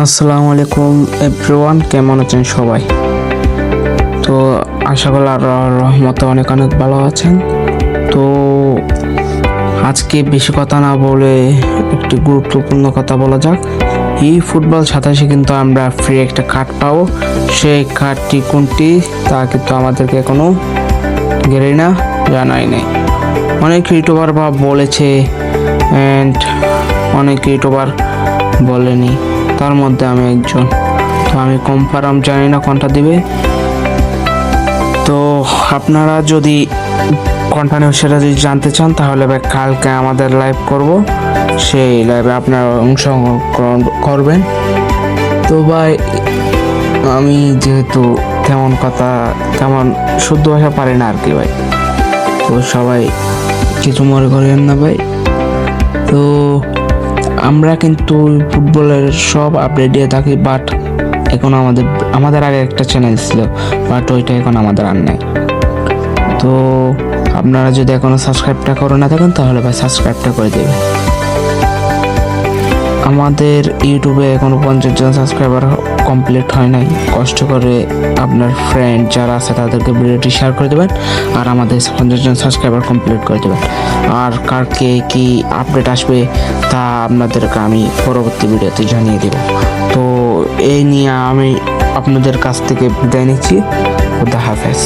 আসসালামু আলাইকুম এভরিওয়ান, কেমন আছেন সবাই? তো আশা করি আল্লাহর রহমতে অনেক অনেক ভালো আছেন। তো আজকে বেশি কথা না বলে একটি গুরুত্বপূর্ণ কথা বলা যাক। এই ফুটবল 27 কিন্তু আমরা ফ্রি একটা কার্ড পাবো। সেই কার্ডটি কোনটি তা কিন্তু আমাদেরকে এখনো গেরিনা জানাই নাই। অনেক ইউটিউবার বা বলেছে অ্যান্ড অনেক ইউটিউবার বলেনি, তার মধ্যে আমি একজন। তো আমি কনফার্ম জানি না কোনটা দিবে। তো আপনারা যদি কন্টিনিউ সেটা যদি জানতে চান তাহলে ভাই কালকে আমাদের লাইভ করব, সেই লাইভে আপনারা অংশগ্রহণ করবেন। তো ভাই আমি যেহেতু তেমন শুদ্ধ ভাষা পারি না আর কি ভাই, তো সবাই কিছু মনে করেন না ভাই। তো আমরা কিন্তু ফুটবলের সব আপডেট দিয়ে থাকি, বাট এখন আমাদের আগে একটা চ্যানেল ছিল, বাট ওইটা এখন আমাদের আর নাই। তো আপনারা যদি এখনো সাবস্ক্রাইবটা করে না থাকেন তাহলে ভাই সাবস্ক্রাইবটা করে দেবেন। আমাদের ইউটিউবে এখনো 50 জন সাবস্ক্রাইবার কমপ্লিট হয় নাই। কষ্ট করে আপনার ফ্রেন্ড যারা আছে তাদেরকে ভিডিওটি শেয়ার করে দেবেন, আর আমাদের 50 জন সাবস্ক্রাইবার কমপ্লিট করে দেবেন। আর কারকে কি আপডেট আসবে তা আপনাদেরকে আমি পরবর্তী ভিডিওতে জানিয়ে দেব। তো এই নিয়ে আমি আপনাদের কাছ থেকে বিদায় নিচ্ছি। খুদা হাফেজ।